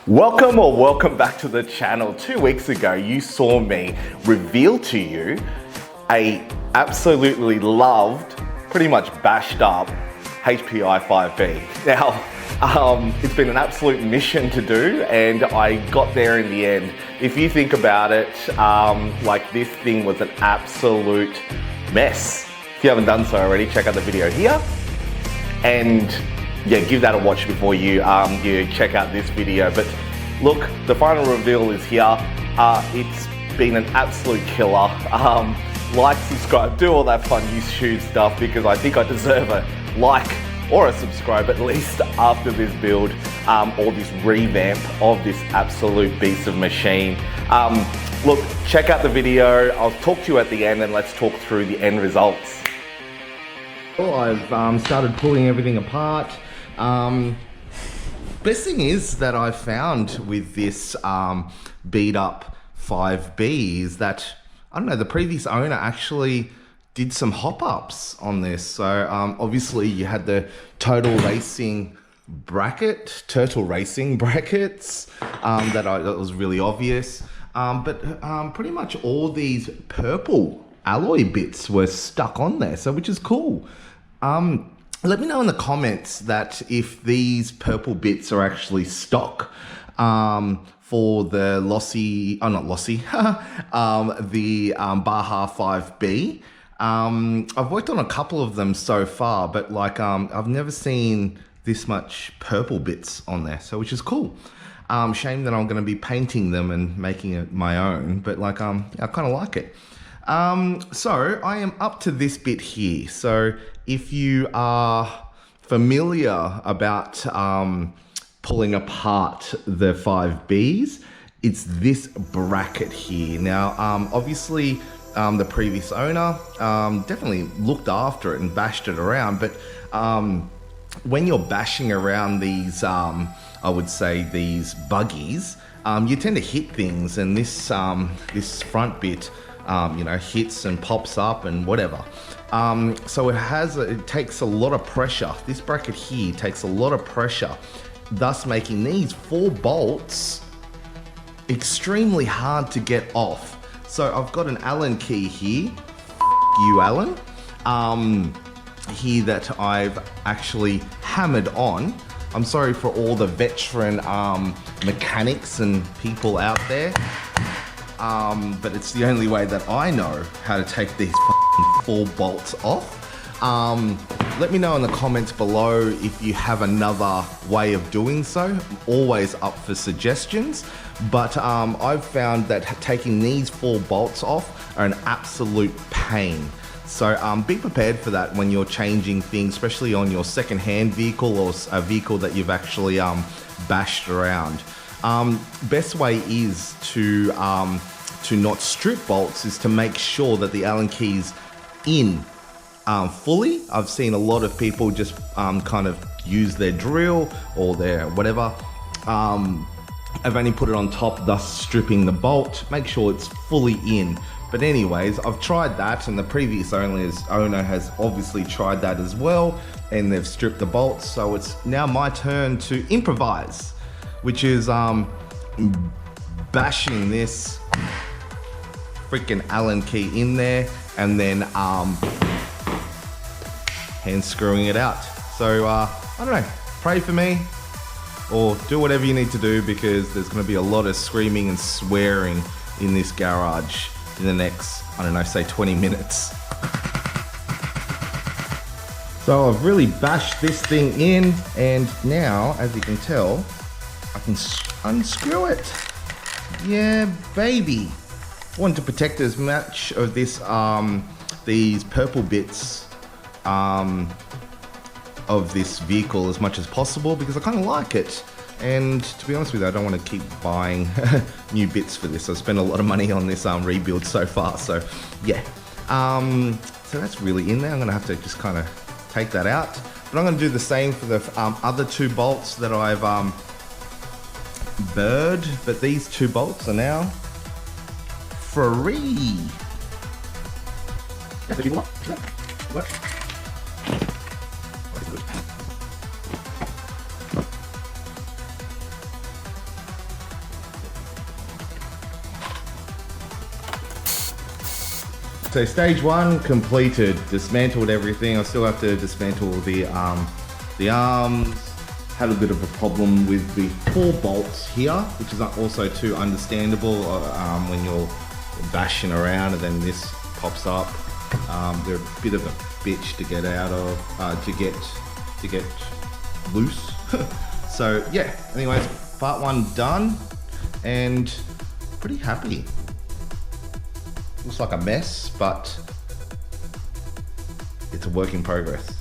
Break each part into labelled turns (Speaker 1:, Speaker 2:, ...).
Speaker 1: Welcome back to the channel. 2 weeks ago, you saw me reveal to you a absolutely loved, pretty much bashed up HPI 5B. Now, it's been an absolute mission to do, and I got there in the end. If you think about it, like this thing was an absolute mess. If you haven't done so already, check out the video here. And yeah, give that a watch before you check out this video. But look, the final reveal is here. It's been an absolute killer. Like, subscribe, do all that fun YouTube stuff, because I think I deserve a like or a subscribe at least after this build or this revamp of this absolute beast of machine. Look, check out the video. I'll talk to you at the end, and let's talk through the end results. Well, I've started pulling everything apart. Best thing is that I found with this beat up 5B is that, I don't know, the previous owner actually did some hop-ups on this. So obviously you had the turtle racing brackets, that was really obvious. But pretty much all these purple alloy bits were stuck on there, so which is cool. Let me know in the comments that if these purple bits are actually stock for the the Baja 5B. I've worked on a couple of them so far, but like I've never seen this much purple bits on there, so which is cool. Shame that I'm going to be painting them and making it my own, but like I kind of like it. So I am up to this bit here. So if you are familiar about pulling apart the 5Bs, it's this bracket here. Now, obviously, the previous owner definitely looked after it and bashed it around, but when you're bashing around these, I would say these buggies, you tend to hit things, and this this front bit hits and pops up and whatever. So it takes a lot of pressure. This bracket here takes a lot of pressure, thus making these 4 bolts extremely hard to get off. So I've got an Allen key here, you Allen, here that I've actually hammered on. I'm sorry for all the veteran mechanics and people out there. But it's the only way that I know how to take these 4 bolts off. Let me know in the comments below if you have another way of doing so. I'm always up for suggestions, but I've found that taking these 4 bolts off are an absolute pain. So be prepared for that when you're changing things, especially on your second-hand vehicle or a vehicle that you've actually bashed around. Best way is to not strip bolts is to make sure that the Allen key's in fully. I've seen a lot of people just kind of use their drill or their whatever. I've only put it on top, thus stripping the bolt. Make sure it's fully in. But anyways, I've tried that, and the previous owner has obviously tried that as well, and they've stripped the bolts. So it's now my turn to improvise, which is bashing this freaking Allen key in there, and then hand screwing it out. So I don't know, pray for me or do whatever you need to do, because there's going to be a lot of screaming and swearing in this garage in the next, I don't know, say 20 minutes. So I've really bashed this thing in, and now, as you can tell, I can unscrew it. Yeah, baby. I want to protect as much of this, these purple bits of this vehicle as much as possible, because I kind of like it. And to be honest with you, I don't want to keep buying new bits for this. I've spent a lot of money on this rebuild so far, so yeah. So that's really in there. I'm going to have to just kind of take that out. But I'm going to do the same for the other 2 bolts that I've burred. But these 2 bolts are now free. so stage one completed, dismantled everything. I still have to dismantle the arms. Had a bit of a problem with the 4 bolts here, which is also too understandable when you're bashing around and then this pops up. They're a bit of a bitch to get out of, to get loose. So yeah, anyways, part 1 done and pretty happy. Looks like a mess, but it's a work in progress.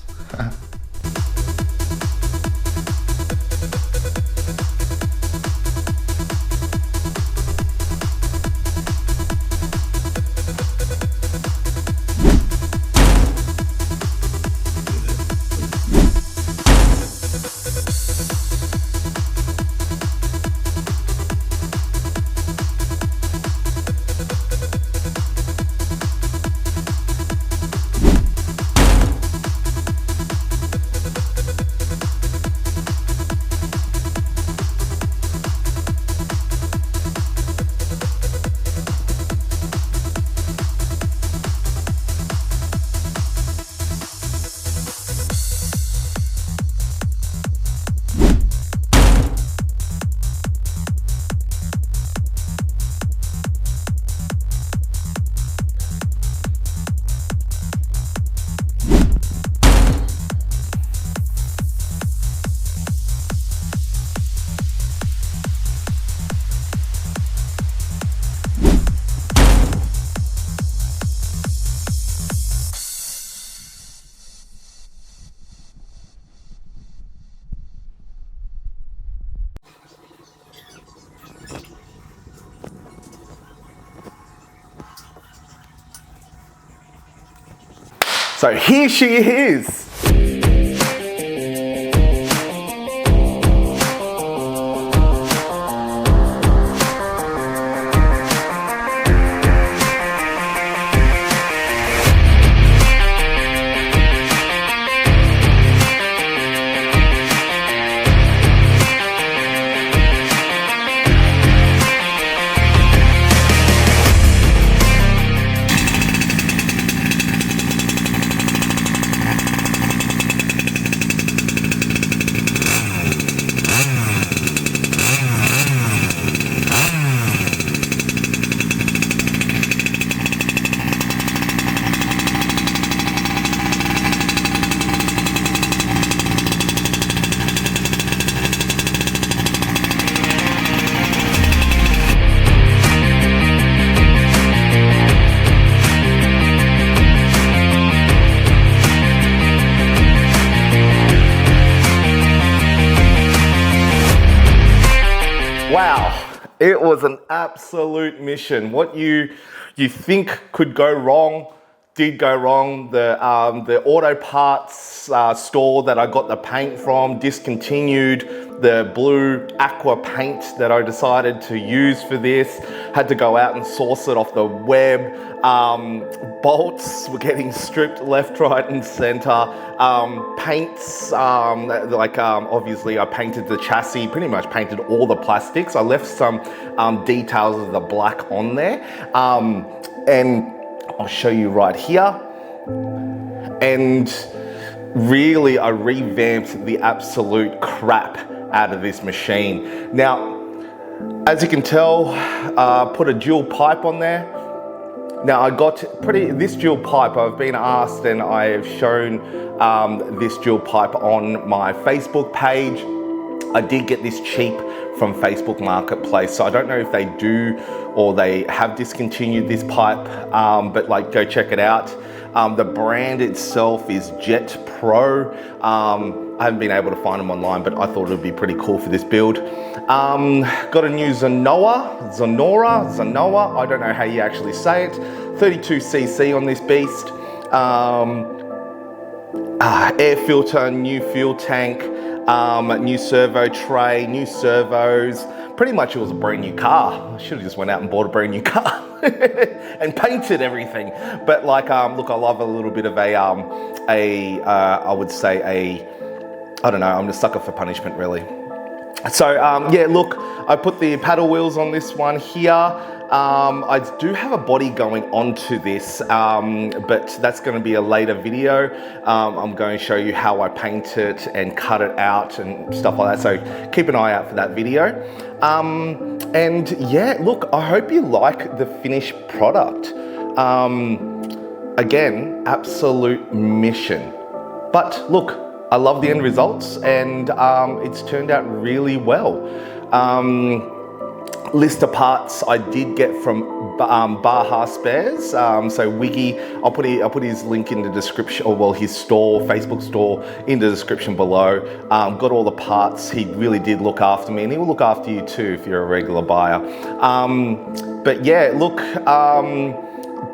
Speaker 1: So here she is. Wow, it was an absolute mission. What you think could go wrong did go wrong. The auto parts store that I got the paint from discontinued the blue aqua paint that I decided to use for this. Had to go out and source it off the web. Bolts were getting stripped left, right and center. Paints, obviously I painted the chassis, pretty much painted all the plastics. I left some details of the black on there. And I'll show you right here. And really, I revamped the absolute crap out of this machine. Now, as you can tell, put a dual pipe on there. Now I got this dual pipe, I've been asked and I've shown this dual pipe on my Facebook page. I did get this cheap from Facebook Marketplace, so I don't know if they do or they have discontinued this pipe, but like go check it out. The brand itself is Jet Pro. I haven't been able to find them online, but I thought it would be pretty cool for this build. Got a new Zanoa, I don't know how you actually say it. 32cc on this beast. Air filter, new fuel tank, new servo tray, new servos. Pretty much it was a brand new car. I should have just went out and bought a brand new car and painted everything. But like, look, I love a little bit of I would say I don't know, I'm a sucker for punishment really. So yeah, look, I put the paddle wheels on this one here. I do have a body going onto this, but that's going to be a later video. I'm going to show you how I paint it and cut it out and stuff like that. So keep an eye out for that video. And yeah, look, I hope you like the finished product. Again, absolute mission. But look, I love the end results, and it's turned out really well. List of parts I did get from Baja Spares. So Wiggy, I'll put his link in the description, or well, his store, Facebook store, in the description below. Got all the parts. He really did look after me, and he will look after you too if you're a regular buyer. But yeah, look,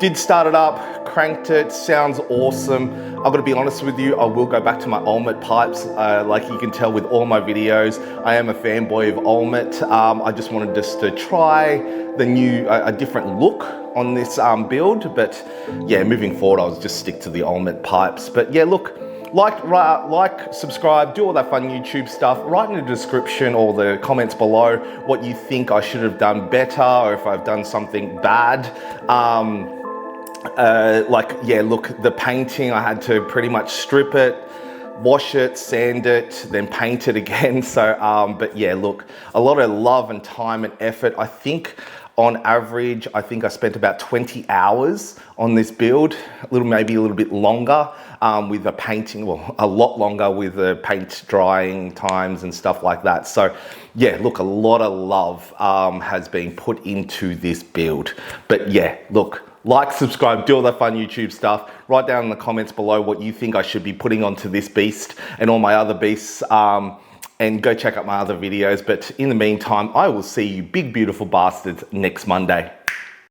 Speaker 1: did start it up, cranked it, sounds awesome. I've got to be honest with you, I will go back to my Olmet pipes. Like you can tell with all my videos, I am a fanboy of Olmet. I just wanted to try the new, a different look on this build. But yeah, moving forward, I'll just stick to the Olmet pipes. But yeah, look, like, subscribe, do all that fun YouTube stuff. Write in the description or the comments below what you think I should have done better, or if I've done something bad. Like, yeah, look, the painting, I had to pretty much strip it, wash it, sand it, then paint it again. So, but yeah, look, a lot of love and time and effort. I think on average, I think I spent about 20 hours on this build, maybe a little bit longer with the painting, well, a lot longer with the paint drying times and stuff like that. So yeah, look, a lot of love has been put into this build. But yeah, look, like, subscribe, do all that fun YouTube stuff. Write down in the comments below what you think I should be putting onto this beast and all my other beasts. And go check out my other videos. But in the meantime, I will see you big, beautiful bastards next Monday.